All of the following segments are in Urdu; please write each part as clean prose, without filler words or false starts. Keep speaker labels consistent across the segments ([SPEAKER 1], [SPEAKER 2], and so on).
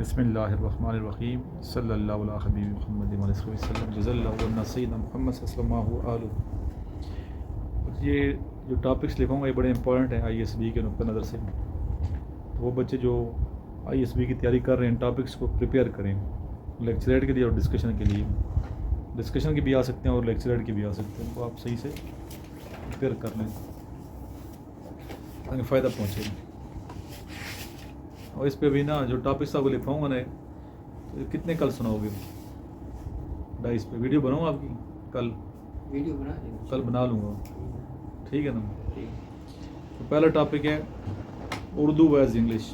[SPEAKER 1] بسم اللہ الرحمن الرحیم صلی اللہ علیہ حبیب محمد وسلم جزا اللہ سیدنا محمد صلی اللہ علیہ وسلم۔ یہ جو ٹاپکس لکھوں گا یہ بڑے امپورٹنٹ ہیں آئی ایس بی کے نقطہ نظر سے۔ تو وہ بچے جو آئی ایس بی کی تیاری کر رہے ہیں ان ٹاپکس کو پریپیئر کریں لیکچریٹ کے لیے اور ڈسکشن کے لیے۔ ڈسکشن کی بھی آ سکتے ہیں اور لیکچریٹ کی بھی آ سکتے ہیں، وہ آپ صحیح سے پریپیئر کر لیں تاکہ فائدہ پہنچے۔ اور اس پہ بھی نا جو ٹاپکس آپ کو لکھواؤں گا نا تو کتنے کل سناؤ گے ڈائس پہ؟ ویڈیو بناؤں آپ کی کل بنا لوں گا، ٹھیک ہے نا؟ تو پہلا ٹاپک ہے اردو ویز انگلش۔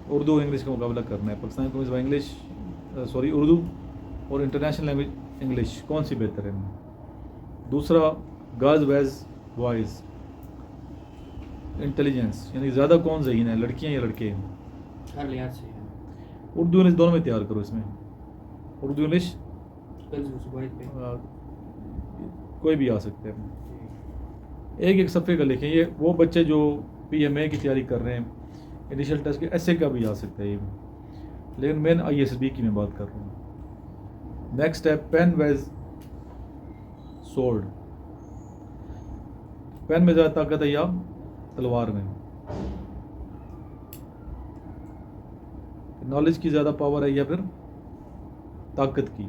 [SPEAKER 1] اردو انگلش کا مقابلہ کرنا ہے۔ پاکستانی قومی زبان انگلش اردو اور انٹرنیشنل لینگویج انگلش کون سی بہتر ہے؟ دوسرا گرلز ویز بوائز انٹیلیجنس، یعنی زیادہ کون ذہین ہے، لڑکیاں یا لڑکے؟
[SPEAKER 2] ہر لحاظ سے
[SPEAKER 1] اردو انگلش دونوں میں تیار کرو۔ اس میں اردو انگلش کوئی بھی آ سکتے ہیں، ایک صفحے کا لکھیں۔ یہ وہ بچے جو پی ایم اے کی تیاری کر رہے ہیں، انیشل ٹیسٹ کے ایسے کا بھی آ سکتا ہے یہ، لیکن مین آئی ایس بی کی میں بات کر رہا ہوں۔ نیکسٹ ہے پین ویز سورڈ۔ پین میں زیادہ طاقت ہے یا تلوار میں؟ نالج کی زیادہ پاور ہے یا پھر طاقت کی؟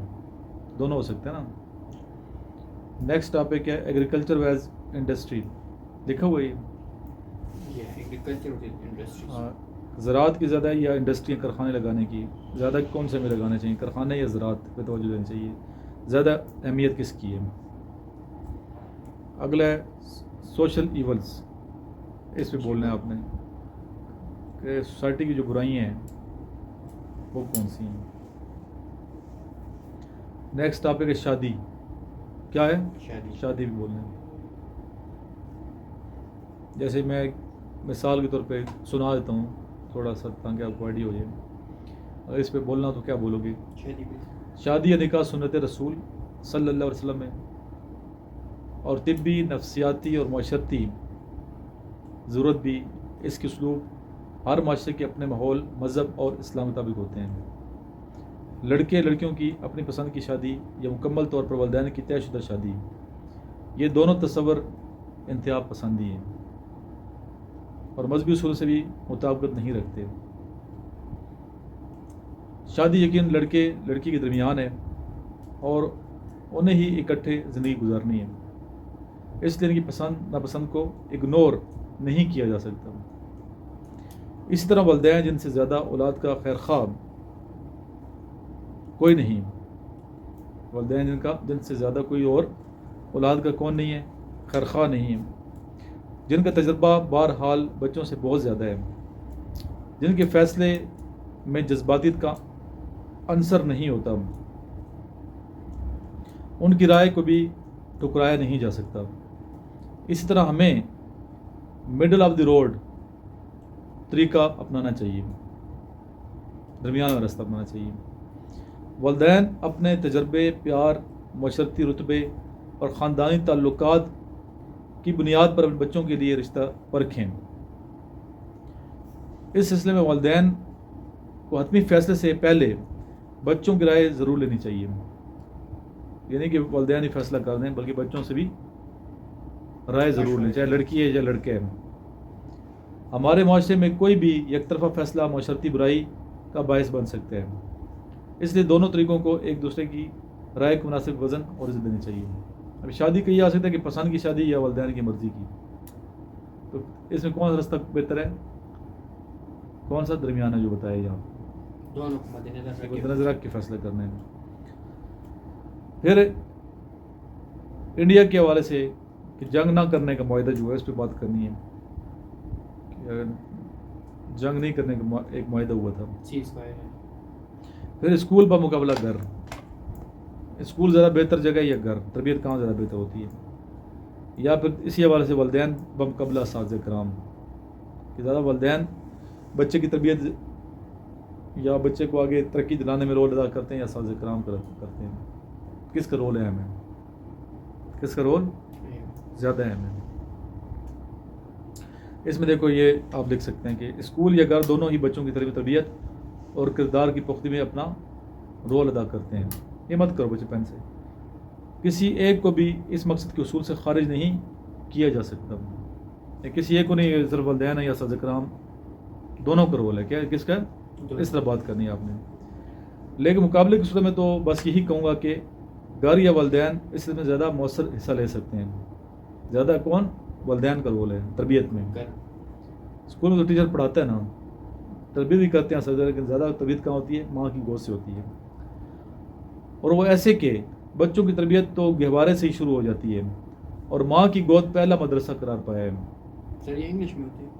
[SPEAKER 1] دونوں ہو سکتے ہیں نا۔ نیکسٹ ٹاپک ہے ایگریکلچر ویز انڈسٹری، لکھا ہوا زراعت کی زیادہ ہے یا انڈسٹری کارخانے لگانے کی زیادہ؟ کون سے میں لگانے چاہیے، کارخانے یا زراعت پہ توجہ دینی چاہیے؟ زیادہ اہمیت کس کی ہے؟ اگلا ہے سوشل ایولز، اس پہ بولنا ہے آپ نے کہ سوسائٹی کی جو برائیاں ہیں وہ کون سی ہیں۔ نیکسٹ ٹاپک ہے شادی، کیا ہے؟ شادی بھی بولنا ہے۔ جیسے میں مثال کے طور پہ سنا دیتا ہوں تھوڑا سا تاکہ آپ کو آئیڈیا ہو جائے۔ اگر اس پہ بولنا تو کیا بولو گے؟ شادی یا نکاح سنت رسول صلی اللہ علیہ وسلم ہے، اور طبی، نفسیاتی اور معاشرتی ضرورت بھی اس کے اسلوب ہر معاشرے کے اپنے ماحول، مذہب اور اسلام مطابق ہوتے ہیں۔ لڑکے لڑکیوں کی اپنی پسند کی شادی یا مکمل طور پر والدین کی طے شدہ شادی، یہ دونوں تصور انتہا پسندی ہیں اور مذہبی اصول سے بھی مطابقت نہیں رکھتے۔ شادی یقین لڑکے لڑکی کے درمیان ہے اور انہیں ہی اکٹھے زندگی گزارنی ہے، اس لیے ان کی پسند ناپسند کو اگنور نہیں کیا جا سکتا۔ اسی طرح والدین جن سے زیادہ اولاد کا خیر خواہ کوئی نہیں، والدین جن سے زیادہ کوئی اور اولاد کا کون نہیں ہے، خیر خواہ نہیں ہے، جن کا تجربہ بہرحال بچوں سے بہت زیادہ ہے، جن کے فیصلے میں جذباتیت کا عنصر نہیں ہوتا، ان کی رائے کو بھی ٹھکرایا نہیں جا سکتا۔ اسی طرح ہمیں مڈل آف دی روڈ طریقہ اپنانا چاہیے، درمیان کا راستہ اپنانا چاہیے۔ والدین اپنے تجربے، پیار، معاشرتی رتبے اور خاندانی تعلقات کی بنیاد پر اپنے بچوں کے لیے رشتہ پرکھیں۔ اس سلسلے میں والدین کو حتمی فیصلے سے پہلے بچوں کی رائے ضرور لینی چاہیے، یعنی کہ والدین ہی فیصلہ کر دیں بلکہ بچوں سے بھی رائے ضرور لیں، چاہے لڑکی ہے یا لڑکے ہے۔ ہمارے معاشرے میں کوئی بھی یک طرفہ فیصلہ معاشرتی برائی کا باعث بن سکتا ہے، اس لیے دونوں طریقوں کو ایک دوسرے کی رائے کو مناسب وزن اور عزت دینی چاہیے۔ ابھی شادی کہی جا سکتا ہے کہ پسند کی شادی یا والدین کی مرضی کی، تو اس میں کون سا راستہ بہتر ہے، کون سا درمیان ہے جو بتایا یہاں؟
[SPEAKER 2] دونوں کو مد
[SPEAKER 1] نظر رکھ کے فیصلہ کرنے میں۔ پھر انڈیا کے حوالے سے کہ جنگ نہ کرنے کا معاہدہ جو ہے اس پہ بات کرنی ہے کہ جنگ نہیں کرنے کا ایک معاہدہ ہوا تھا۔ پھر اسکول با مقابلہ گھر، اسکول زیادہ بہتر جگہ یا گھر، تربیت کہاں زیادہ بہتر ہوتی ہے؟ یا پھر اسی حوالے سے والدین بمقابلہ اساتذہ کرام، کہ زیادہ والدین بچے کی تربیت یا بچے کو آگے ترقی دلانے میں رول ادا کرتے ہیں یا اساتذہ کرام کرتے ہیں؟ کس کا رول اہم ہے، کس کا رول زیادہ اہم ہے؟ اس میں دیکھو یہ آپ دیکھ سکتے ہیں کہ اسکول یا گھر دونوں ہی بچوں کی تربیت اور کردار کی پختگی میں اپنا رول ادا کرتے ہیں. یہ مت کرو بچے پین سے. کسی ایک کو بھی اس مقصد کے اصول سے خارج نہیں کیا جا سکتا. کسی ایک کو نہیں، صرف والدین یا اساتذہ کرام دونوں کا رول ہے. کیا کس کا؟ اس طرح بات کرنی ہے آپ نے. لیکن مقابلے کی صورت میں تو بس یہی کہوں گا کہ گھر یا والدین اس میں زیادہ مؤثر حصہ لے سکتے ہیں. زیادہ کون؟ والدین کا رول ہے تربیت میں. اسکول میں تو ٹیچر پڑھاتا ہے نا، تربیت بھی کرتے ہیں اساتذہ، لیکن زیادہ تربیت کہاں ہوتی ہے؟ ماں کی گود سے ہوتی ہے. اور وہ ایسے کہ بچوں کی تربیت تو گہوارے سے ہی شروع ہو جاتی ہے، اور ماں کی گود پہلا مدرسہ قرار پایا ہے.
[SPEAKER 2] سر یہ انگلش میں ہوتی ہے؟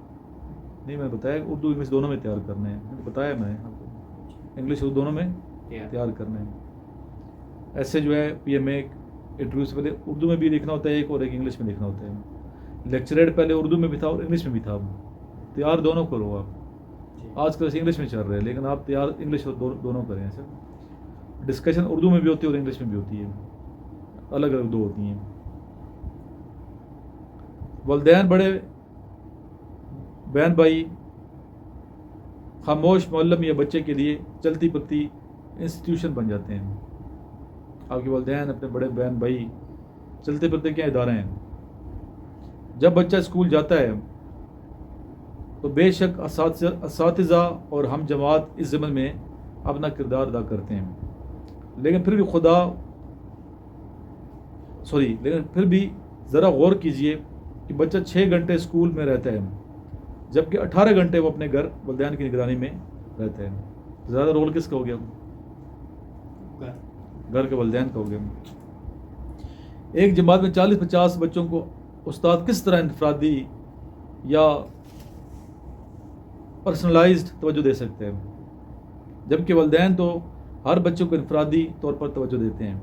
[SPEAKER 1] نہیں، میں نے بتایا اردو انگلش دونوں میں تیار کرنے ہیں. بتایا میں نے انگلش اردو دونوں میں تیار کرنے ہیں. ایسے جو ہے پی ایم اے انٹرویو سے پہلے اردو میں بھی لکھنا ہوتا ہے ایک، اور ایک انگلش میں لکھنا ہوتا ہے. لیکچریٹ پہلے اردو میں بھی تھا اور انگلش میں بھی تھا. تیار دونوں کرو آپ. آج کل انگلش میں چل رہے ہیں، لیکن آپ تیار انگلش اور دونوں کریں. ایسے ڈسکشن اردو میں بھی ہوتی ہے اور انگلش میں بھی ہوتی ہے، الگ الگ دو ہوتی ہیں. والدین بڑے بہن بھائی، خاموش معلم یا بچے کے لیے چلتی پکتی انسٹیٹیوشن بن جاتے ہیں. آپ کے والدین اپنے بڑے بہن بھائی چلتے پھرتے کیا ادارے ہیں. جب بچہ اسکول جاتا ہے تو بے شک اساتذہ اور ہم جماعت اس ضمن میں اپنا کردار ادا کرتے ہیں. لیکن پھر بھی ذرا غور کیجئے کہ بچہ 6 گھنٹے اسکول میں رہتا ہے، جبکہ 18 گھنٹے وہ اپنے گھر والدین کی نگرانی میں رہتا ہے. زیادہ رول کس کا ہو گیا؟ گھر کے والدین کا ہو گیا. ایک جماعت میں 40-50 بچوں کو استاد کس طرح انفرادی یا پرسنلائزڈ توجہ دے سکتے ہیں، جبکہ والدین تو ہر بچوں کو انفرادی طور پر توجہ دیتے ہیں.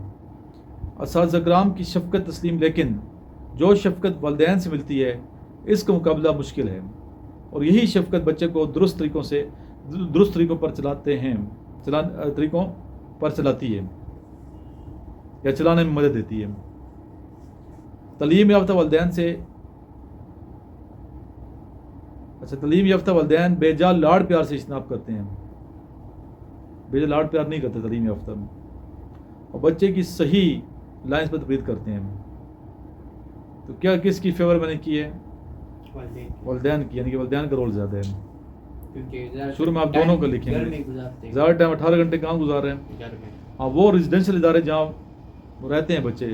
[SPEAKER 1] اساتذہ کرام کی شفقت تسلیم، لیکن جو شفقت والدین سے ملتی ہے اس کا مقابلہ مشکل ہے. اور یہی شفقت بچے کو درست طریقوں پر چلاتی ہے یا چلانے میں مدد دیتی ہے. تعلیم یافتہ والدین بے جا لاڑ پیار سے اجتناب کرتے ہیں. بے جا لاڑ پیار نہیں کرتے تعلیم یافتہ میں، اور بچے کی صحیح لائنز پر تربیت کرتے ہیں. تو کیا کس کی فیور میں نے کی ہے؟ والدین کی. یعنی کہ والدین کا رول زیادہ ہے. شروع میں آپ دونوں کو لکھیں گے. زیادہ ٹائم 18 گھنٹے کہاں گزار رہے ہیں؟ ہاں، وہ ریزیڈینشیل ادارے جہاں رہتے ہیں بچے،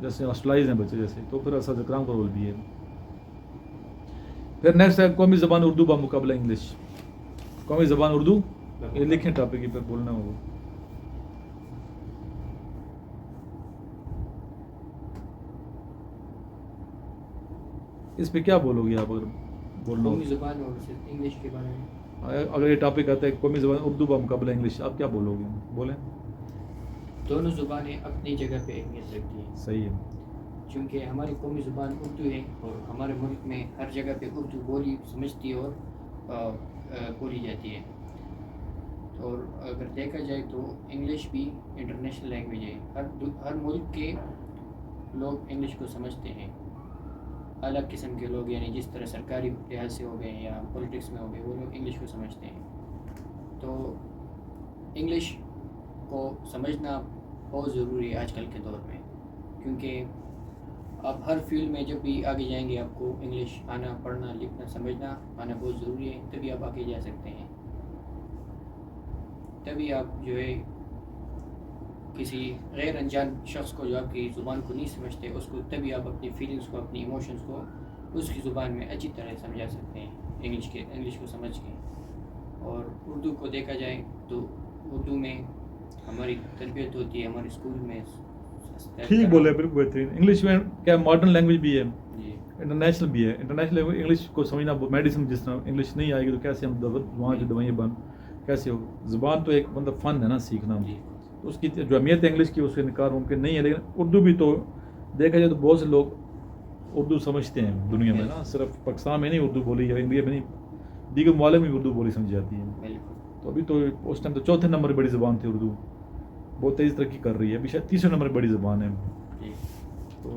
[SPEAKER 1] جیسے ہاسٹلائز ہیں بچے جیسے، تو پھر اساتذہ کرام کا رول بھی ہے. پھر نیکسٹ ہے قومی زبان اردو بمقابلہ انگلش. قومی زبان اردو، یہ لکھیں ٹاپک پہ بولنا ہوگا. اس پہ کیا بولو گے آپ اگر بولنا
[SPEAKER 2] قومی زبان اور انگلش کے بارے میں؟
[SPEAKER 1] اگر یہ ٹاپک آتا ہے قومی زبان اردو بمقابلہ انگلش، آپ کیا بولو گے؟ بولیں.
[SPEAKER 2] دونوں زبانیں اپنی جگہ پہ اہمیت رکھتی ہیں.
[SPEAKER 1] صحیح ہے.
[SPEAKER 2] چونکہ ہماری قومی زبان اردو ہے، اور ہمارے ملک میں ہر جگہ پہ اردو بولی سمجھتی اور بولی جاتی ہے. اور اگر دیکھا جائے تو انگلش بھی انٹرنیشنل لینگویج ہے. ہر ملک کے لوگ انگلش کو سمجھتے ہیں. الگ قسم کے لوگ، یعنی جس طرح سرکاری لحاظ سے ہو گئے یا پولیٹکس میں ہو گئے، وہ لوگ انگلش کو سمجھتے ہیں. تو انگلش کو سمجھنا بہت ضروری ہے آج کل کے دور میں، کیونکہ آپ ہر فیلڈ میں جب بھی آگے جائیں گے آپ کو انگلش آنا، پڑھنا، لکھنا، سمجھنا آنا بہت ضروری ہے. تبھی آپ آگے جا سکتے ہیں. تبھی آپ جو ہے کسی غیر انجان شخص کو جو آپ کی زبان کو نہیں سمجھتے، اس کو تبھی آپ اپنی فیلنگس کو، اپنی ایموشنس کو اس کی زبان میں اچھی طرح سمجھا سکتے ہیں انگلش کو سمجھ کے. اور اردو کو دیکھا جائے تو اردو میں ہماری تربیت ہوتی ہے ہمارے اسکول میں.
[SPEAKER 1] ٹھیک بولے، بالکل بہترین. انگلش میں کیا ماڈرن لینگویج بھی ہے،
[SPEAKER 2] جی
[SPEAKER 1] انٹرنیشنل بھی ہے. انٹرنیشنل انگلش کو سمجھنا، میڈیسن جس طرح انگلش نہیں آئے گی تو کیسے ہم وہاں کی دوائیں کیسے ہو. زبان تو ایک مطلب فن ہے نا سیکھنا.
[SPEAKER 2] جی.
[SPEAKER 1] تو اس کی جو اہمیت ہے انگلش کی، اس سے انکار ممکن نہیں ہے. لیکن اردو بھی تو دیکھا جائے تو بہت سے لوگ اردو سمجھتے ہیں دنیا میں نا. صرف پاکستان میں نہیں اردو بولی، یا انڈیا میں نہیں، دیگر ممالک میں اردو بولی سمجھی جاتی ہے. تو ابھی تو اس ٹائم تو 4تھے نمبر بڑی زبان تھی اردو. بہت تیزی ترقی کر رہی ہے. ابھی شاید 3رے نمبر بڑی زبان ہے. تو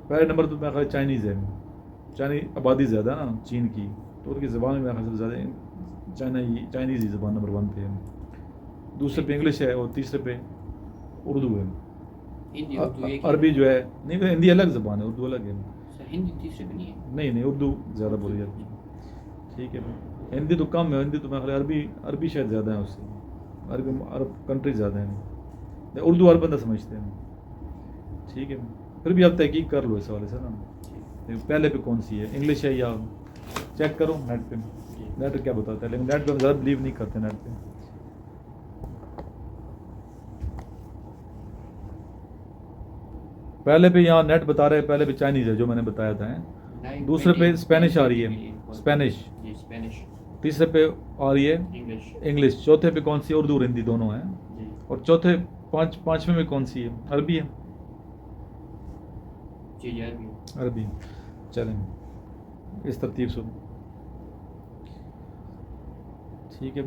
[SPEAKER 1] پہلے نمبر تو میرا خیال چائنیز ہے. چائنی آبادی زیادہ ہے نا چین کی، تو ان کی زبان میں میرا خیال زیادہ چائنیز ہی زبان نمبر 1 پہ ہے، دوسرے پہ انگلش ہے اور تیسرے پہ اردو ہے.
[SPEAKER 2] ہندی اردو ایک
[SPEAKER 1] عربی جو ہے نہیں، ہندی الگ زبان ہے، اردو الگ ہے.
[SPEAKER 2] سر ہندی تیسرے پہ نہیں ہے؟
[SPEAKER 1] نہیں اردو زیادہ بولی جاتی ہے. ٹھیک ہے، ہندی تو کم ہے، ہندی تو میں خیال عربی شاید زیادہ ہے اس سے، عرب کنٹری زیادہ ہیں، اردو ہر بندہ سمجھتے ہیں. ٹھیک ہے، پھر بھی آپ تحقیق کر لو اس حوالے سے نا، پہلے پہ کون سی ہے، انگلش ہے یا چیک کرو نیٹ پہ، نیٹ کیا بتاتا ہے، لیکن نیٹ پہ ہم زیادہ بلیو نہیں کرتے. نیٹ پہ پہلے پہ یہاں نیٹ بتا رہے ہیں، پہلے پہ چائنیز ہے جو میں نے بتایا تھا، دوسرے پہ اسپینش آ رہی ہے، اسپینش، تیسرے پہ آ رہی ہے انگلش، چوتھے پہ کون سی، اردو اور ہندی دونوں ہیں، اور چوتھے پانچویں میں کون سی ہے، عربی ہے. عربی. چلیں اس ترتیب سے ٹھیک ہے.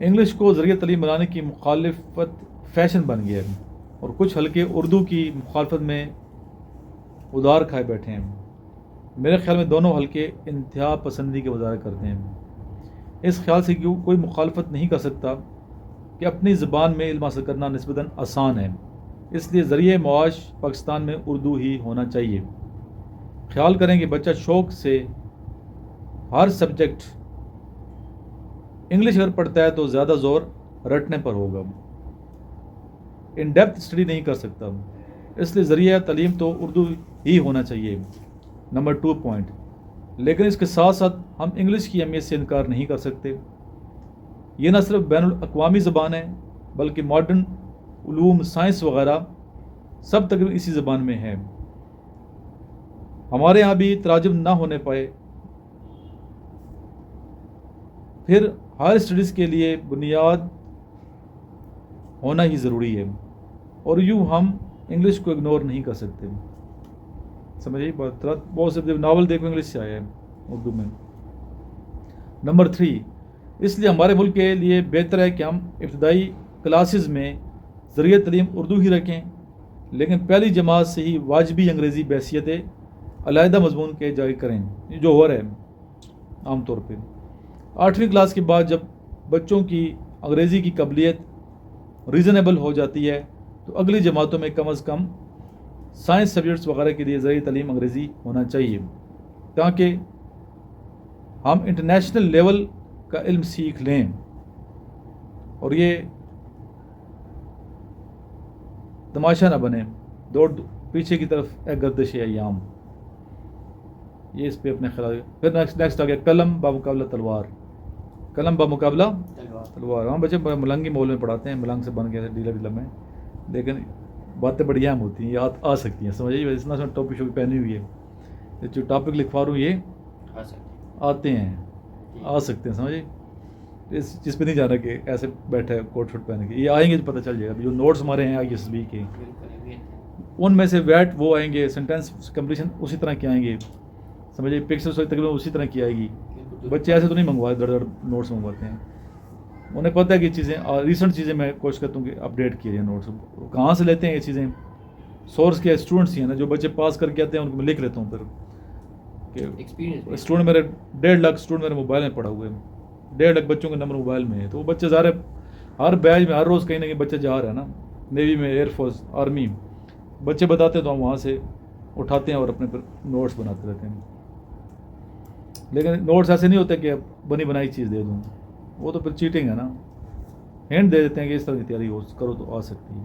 [SPEAKER 1] انگلش کو ذریعہ تعلیم بنانے کی مخالفت فیشن بن گیا ہے، اور کچھ حلقے اردو کی مخالفت میں ادار کھائے بیٹھے ہیں. میرے خیال میں دونوں حلقے انتہا پسندی کے مظاہرے کرتے ہیں، اس خیال سے کہ کوئی مخالفت نہیں کر سکتا کہ اپنی زبان میں علم حاصل کرنا نسبتاً آسان ہے، اس لیے ذریعہ معاش پاکستان میں اردو ہی ہونا چاہیے. خیال کریں کہ بچہ شوق سے ہر سبجیکٹ انگلش اگر پڑھتا ہے تو زیادہ زور رٹنے پر ہوگا، ان ڈیپتھ اسٹڈی نہیں کر سکتا، اس لیے ذریعہ تعلیم تو اردو ہی ہونا چاہیے. نمبر 2 پوائنٹ، لیکن اس کے ساتھ ساتھ ہم انگلش کی اہمیت سے انکار نہیں کر سکتے. یہ نہ صرف بین الاقوامی زبان ہے بلکہ ماڈرن علوم، سائنس وغیرہ سب تقریباً اسی زبان میں ہے. ہمارے ہاں بھی تراجم نہ ہونے پائے، پھر ہائر اسٹڈیز کے لیے بنیاد ہونا ہی ضروری ہے، اور یوں ہم انگلش کو اگنور نہیں کر سکتے. سمجھے بات؟ بہت سے ناول دیکھو انگلش سے آیا ہے اردو میں. نمبر 3، اس لیے ہمارے ملک کے لیے بہتر ہے کہ ہم ابتدائی کلاسز میں ذریعہ تعلیم اردو ہی رکھیں، لیکن پہلی جماعت سے ہی واجبی انگریزی بحیثیت علیحدہ مضمون کے جاری کریں، جو ہو رہا ہے عام طور پہ. 8ویں کلاس کے بعد جب بچوں کی انگریزی کی قابلیت ریزنیبل ہو جاتی ہے تو اگلی جماعتوں میں کم از کم سائنس سبجیکٹس وغیرہ کے لیے ذریعہ تعلیم انگریزی ہونا چاہیے، تاکہ ہم انٹرنیشنل لیول کا علم سیکھ لیں. اور یہ تماشا نہ بنے دوڑ پیچھے کی طرف ایک گردش ایام. یہ اس پہ اپنے خیال. پھر نیکسٹ آ گیا قلم بامقابلہ تلوار. قلم بامقابلہ تلوار. ہاں بچے ملنگی مول میں پڑھاتے ہیں، ملنگ سے بن گئے ڈیلا ڈیلا میں، لیکن باتیں بڑی اہم ہوتی ہیں، یہ آ سکتی ہیں. سمجھیے اتنا سا ٹاپک شوپک پہنی ہوئی ہے، جو ٹاپک لکھوا رہا ہوں یہ آتے ہیں، آ سکتے ہیں. سمجھے اس چیز پہ نہیں جانا کہ ایسے بیٹھا ہے کوٹ شوٹ پہن کے، یہ آئیں گے تو پتہ چل جائے گا. جو نوٹس ہمارے ہیں ISSB کے، ان میں سے ویٹ وہ آئیں گے، سینٹینس کمپلیشن اسی طرح کے آئیں گے. سمجھے پکچر تقریباً اسی طرح کی آئے گی. بچے ایسے تو نہیں منگواتے، دڑ نوٹس منگواتے ہیں. انہیں پتہ ہے کہ چیزیں ریسنٹ چیزیں میں کوشش کرتا ہوں کہ اپڈیٹ کیے جائیں. نوٹس کہاں سے لیتے ہیں یہ چیزیں؟ سورس کے اسٹوڈنٹس ہی ہیں نا، جو بچے پاس کر کے آتے ہیں ان کو میں لکھ لیتا ہوں. پھر کہ اسٹوڈنٹ میرے 1.5 لاکھ اسٹوڈنٹ میرے موبائل میں پڑھا ہوئے ہیں، 1.5 لاکھ بچوں کے نمبر موبائل میں ہے. تو وہ بچے ظاہر ہر بیچ میں ہر روز کہیں نہ کہیں بچہ جا رہا ہے نا، نیوی میں، ایئر فورس، آرمی، بچے بتاتے ہیں تو ہم وہاں سے اٹھاتے ہیں اور اپنے پھر نوٹس بناتے رہتے ہیں. لیکن نوٹس ایسے نہیں ہوتے کہ بنی بنائی چیز دے دوں، وہ تو پھر چیٹنگ ہے نا. ہینڈ دے دیتے ہیں کہ اس طرح کی تیاری ہو کرو تو آ سکتی ہے.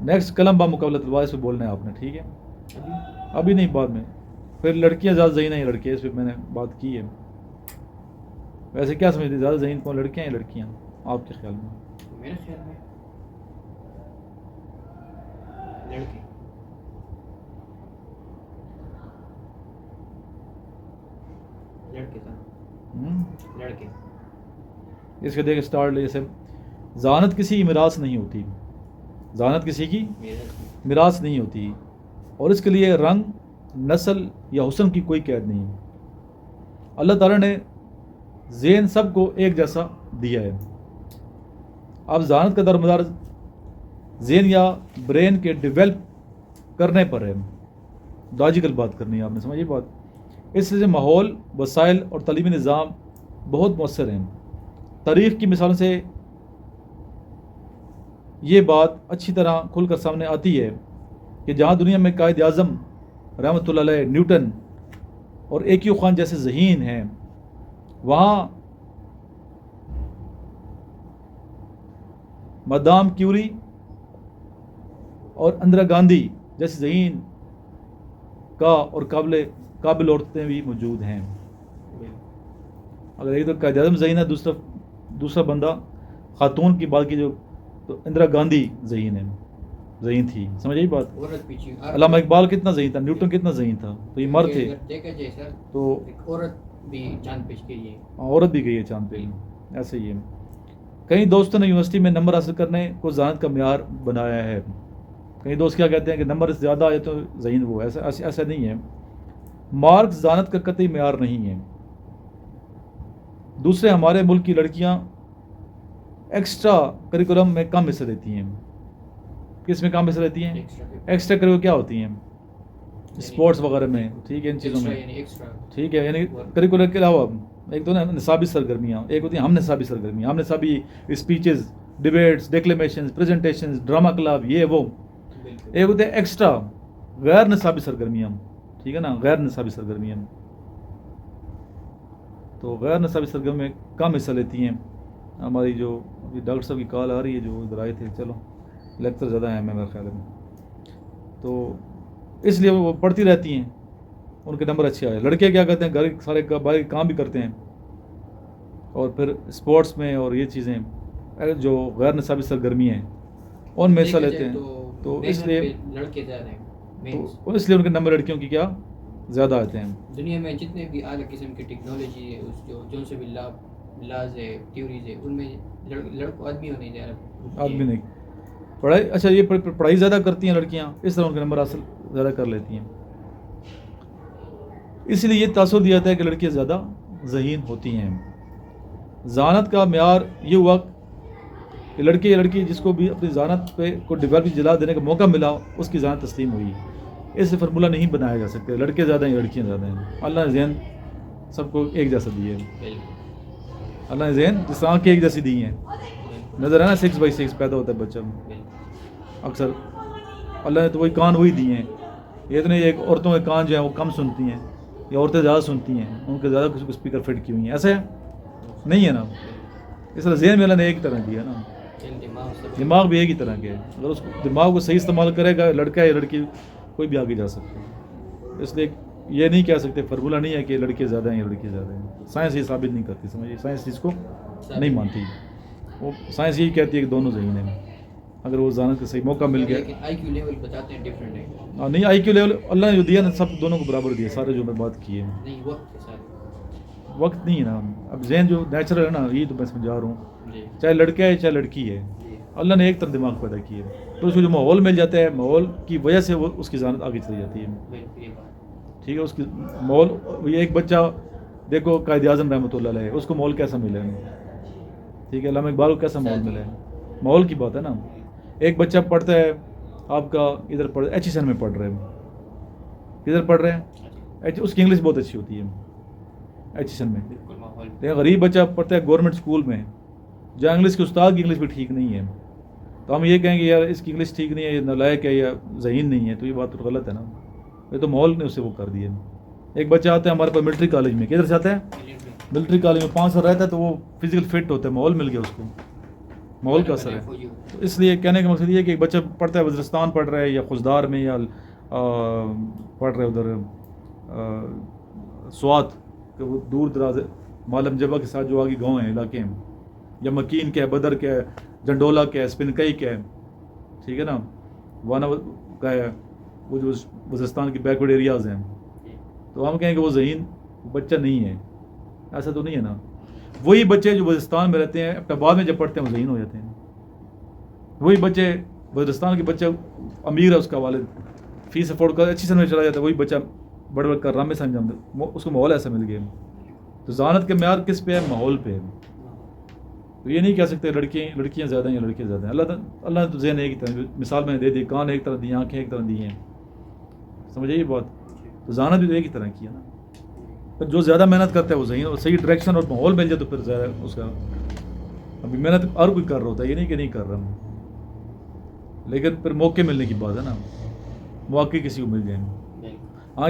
[SPEAKER 1] نیکسٹ قلم بامقابلہ تلوار، اس پہ بولنا ہے آپ نے، ٹھیک ہے؟ ابھی نہیں، بعد میں. پھر لڑکیاں زیادہ ذہین ہیں، لڑکے، اس پہ میں نے بات کی ہے. ویسے کیا سمجھتے ہیں زیادہ ذہین کون، لڑکیاں یا لڑکیاں آپ کے خیال میں؟
[SPEAKER 2] میرے خیال میں لڑکے. لڑکے
[SPEAKER 1] اس کے دیکھ اسٹارٹ جیسے ذہانت کسی کی میراث نہیں ہوتی، ذہانت کسی کی میراث نہیں ہوتی، اور اس کے لیے رنگ، نسل یا حسن کی کوئی قید نہیں. اللہ تعالیٰ نے ذہن سب کو ایک جیسا دیا ہے. اب ذہانت کا درمدار ذہن یا برین کے ڈیولپ کرنے پر ہے. لاجیکل بات کرنی ہے آپ نے, سمجھیے بات. اس لیے ماحول, وسائل اور تعلیمی نظام بہت مؤثر ہیں. تاریخ کی مثالوں سے یہ بات اچھی طرح کھل کر سامنے آتی ہے کہ جہاں دنیا میں قائد اعظم رحمۃ اللہ علیہ, نیوٹن اور اے کیو خان جیسے ذہین ہیں, وہاں مادام کیوری اور اندرا گاندھی جیسے ذہین کا اور قابل عورتیں بھی موجود ہیں. اگر ایک تو قائد اعظم ذہین ہے, دوسرا بندہ خاتون کی بات کی جو, تو اندرا گاندھی ذہین تھی, سمجھ بات. علامہ اقبال کتنا ذہین تھا, نیوٹن کتنا ذہین تھا, تو یہ مرد تھے. تو
[SPEAKER 2] عورت بھی چاند پہ گئی ہے,
[SPEAKER 1] عورت بھی گئی ہے چاند پہ. ایسے ہی ہے. کئی دوستوں نے یونیورسٹی میں نمبر حاصل کرنے کو ذہانت کا معیار بنایا ہے. کئی دوست کیا کہتے ہیں کہ نمبر زیادہ آئے تو ذہین وہ. ایسا نہیں ہے. مارکس ذہانت کا قطعی معیار نہیں ہے. دوسرے ہمارے ملک کی لڑکیاں ایکسٹرا کریکولم میں کم حصہ لیتی ہیں. کس میں کم حصہ لیتی ہیں؟ ایکسٹرا کریکولم کیا ہوتی ہیں؟ اسپورٹس وغیرہ میں, ٹھیک ہے, ان چیزوں میں, ٹھیک ہے. یعنی کریکولر کے علاوہ ایک تو نا نصابی سرگرمیاں, ایک ہوتی ہیں ہم نصابی سرگرمیاں, ہم نصابی speeches, debates, declamations, presentations, drama club, یہ وہ. ایک ہوتے ہیں ایکسٹرا غیر نصابی سرگرمیاں, ٹھیک ہے نا, غیر نصابی سرگرمیاں. تو غیر نصابی سرگرمی میں کم حصہ لیتی ہیں. ہماری جو ڈاکٹر صاحب کی کال آ رہی ہے جو ادھر آئے تھے, چلو لیکچر زیادہ ہیں میرے خیال میں, تو اس لیے وہ پڑھتی رہتی ہیں, ان کے نمبر اچھے آئے. لڑکے کیا کرتے ہیں, گھر سارے باہر کام بھی کرتے ہیں, اور پھر اسپورٹس میں اور یہ چیزیں جو غیر نصابی سرگرمی ہیں ان میں حصہ لیتے ہیں. تو اس لیے ان کے نمبر لڑکیوں کی کیا زیادہ آتے ہیں.
[SPEAKER 2] دنیا میں جتنے بھی اعلیٰ قسم کی ٹیکنالوجی ہے, جو سے بھی لاز ہے, تھیوریز ہے, ان میں لڑکوں آدمی ہونے جا رہا,
[SPEAKER 1] آدمی نہیں. پڑھائی, اچھا یہ پڑھائی زیادہ کرتی ہیں لڑکیاں, اس طرح ان کے نمبر حاصل زیادہ کر لیتی ہیں. اس لیے یہ تاثر دیا جاتا ہے کہ لڑکیاں زیادہ ذہین ہوتی ہیں. ذہانت کا معیار یہ ہوا کہ لڑکے یا لڑکی جس کو بھی اپنی ذہانت پہ کو ڈیولپ جلا دینے کا موقع ملا, اس کی ذہانت تسلیم ہوئی. اس سے فارمولہ نہیں بنایا جا سکتا لڑکے زیادہ ہیں لڑکیاں زیادہ ہیں. اللہ نے ذہن سب کو ایک جیسا دیے ہیں. اللہ نے ذہن جس طرح کی ایک جیسی دی ہیں. نظر ہے نا 6/6 پیدا ہوتا ہے بچہ میں. اکثر اللہ نے تو وہی کان وہی دیے ہیں. یہ اتنے ایک عورتوں کے کان جو ہیں وہ کم سنتی ہیں, یا عورتیں زیادہ سنتی ہیں, ان کے زیادہ کسی کو اسپیکر فٹ کی ہوئی ہیں. ایسا ہے نہیں ہے نا. اس طرح ذہن میں اللہ نے ایک طرح دیا نا, دماغ بھی ایک ہی طرح کے ہے. اگر اس کو دماغ کو صحیح استعمال کرے گا, لڑکا یا لڑکی کوئی بھی آگے جا سکتا ہے. اس لیے یہ نہیں کہہ سکتے, فارمولہ نہیں ہے کہ لڑکے زیادہ ہیں یا لڑکیاں زیادہ ہیں. سائنس یہ ثابت نہیں کرتی, سمجھیے, سائنس اس کو نہیں مانتی. وہ سائنس یہی کہتی ہے کہ دونوں ذہین ہیں, اگر وہ ذہانت کا صحیح موقع مل گیا.
[SPEAKER 2] آئی کیو لیول بتاتے ہیں ڈفرینٹ ہے.
[SPEAKER 1] نہیں, آئی کیو لیول اللہ نے جو دیا نا سب دونوں کو برابر دیا, سارے جو میں بات کی ہے.
[SPEAKER 2] نہیں,
[SPEAKER 1] وقت نہیں ہے نا. اب ذہن جو نیچرل ہے نا, یہی تو میں سمجھا رہا ہوں, چاہے لڑکا ہے چاہے لڑکی ہے, اللہ نے ایک طرح دماغ پیدا کیا ہے. تو اس کو جو ماحول مل جاتا ہے, ماحول کی وجہ سے وہ اس کی ذہانت آگے چلی جاتی ہے. ٹھیک ہے, اس کی ماحول. ایک بچہ دیکھو قائد اعظم رحمۃ اللہ علیہ, اس کو ماحول کیسا ملا ہے, ٹھیک ہے, علامہ اقبال کو کیسا ماحول ملا ہے, ماحول کی بات ہے نا. ایک بچہ پڑھتا ہے آپ کا ادھر ایچ میں پڑھ رہے ہیں, کدھر پڑھ رہے ہیں, اس کی انگلش بہت اچھی ہوتی ہے ایچ میں. لیکن غریب بچہ پڑھتا ہے گورنمنٹ اسکول میں, جہاں انگلش کے استاد کی انگلش بھی ٹھیک نہیں ہے, تو ہم یہ کہیں گے یار اس کی انگلش ٹھیک نہیں ہے, یہ نالائق ہے یا ذہین نہیں ہے, تو یہ بات تو غلط ہے نا. یہ تو ماحول نے اسے وہ کر دیا. ایک بچہ آتا ہے ہمارے پاس ملٹری کالج میں, کدھر سے آتا ہے, ملٹری کالج میں 5 سال رہتا ہے, تو وہ فزیکل فٹ ہوتا ہے, ماحول مل گیا اس کو, ماحول کا اثر ہے. تو اس لیے کہنے کا مقصد یہ ہے کہ ایک بچہ پڑھتا ہے وزیرستان پڑھ رہا ہے یا خوزدار میں, یا پڑھ رہے ادھر سوات کہ وہ دور دراز معلم جبہ کے ساتھ جو آگے گاؤں ہیں, علاقے ہیں, یا مکین کے ہے, بدر کے ہے, جنڈولا کے ہے, اسپنکئی کے ہے, ٹھیک ہے نا, وانا کا ہے, وہ جو وزیرستان کی بیکورڈ ایریاز ہیں, تو ہم کہیں کہ وہ ذہین بچہ نہیں ہے. ایسا تو نہیں ہے نا. وہی بچے جو وزیرستان میں رہتے ہیں اپنے بعد میں جب پڑھتے ہیں وہ ذہین ہو جاتے ہیں. وہی بچے وزیرستان کے بچہ امیر ہے, اس کا والد فیس افورڈ کر اچھی سمجھ چلا جاتا ہے, وہی بچہ بڑے بڑے کر رہا میں سمجھا, اس کو ماحول ایسا مل گیا. تو ذہانت کے معیار کس پہ ہے, ماحول پہ ہے. تو یہ نہیں کہہ سکتے لڑکیاں زیادہ ہیں یا لڑکے زیادہ ہیں. اللہ نے تو ذہن ایک ہی طرح, مثال میں نے دے دی, کان ایک طرح دی, آنکھیں ایک طرح دی ہیں, سمجھے یہ بات. تو ذہانت بھی تو ایک ہی طرح کی ہے نا. پھر جو زیادہ محنت کرتا ہے وہ ذہین اور صحیح ڈائریکشن اور ماحول مل جائے تو پھر زیادہ اس کا. ابھی محنت ہر کوئی کر رہا ہوتا ہے, یہ نہیں کہ نہیں کر رہا ہوں, لیکن پھر موقع ملنے کی بات ہے نا, مواقع کسی کو مل جائیں گے. ہاں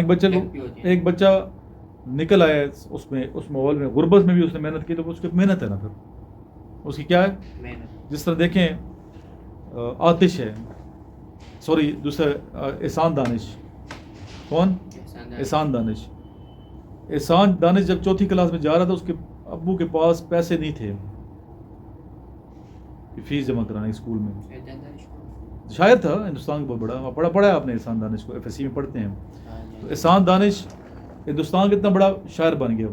[SPEAKER 1] ایک بچہ نکل آیا اس ماحول میں, غربت میں بھی اس نے محنت کی, تو اس کی محنت ہے نا, پھر اس کی کیا ہے. جس طرح دیکھیں آتش ہے, سوری دوسرا احسان دانش. کون؟ احسان دانش. احسان دانش جب چوتھی کلاس میں جا رہا تھا, اس کے ابو کے پاس پیسے نہیں تھے کہ فیس جمع کرانے اسکول میں. شاعر تھا ہندوستان کا بہت بڑا, پڑھا ہے آپ نے احسان دانش کو, FSC میں پڑھتے ہیں. تو احسان دانش ہندوستان کا اتنا بڑا شاعر بن گیا.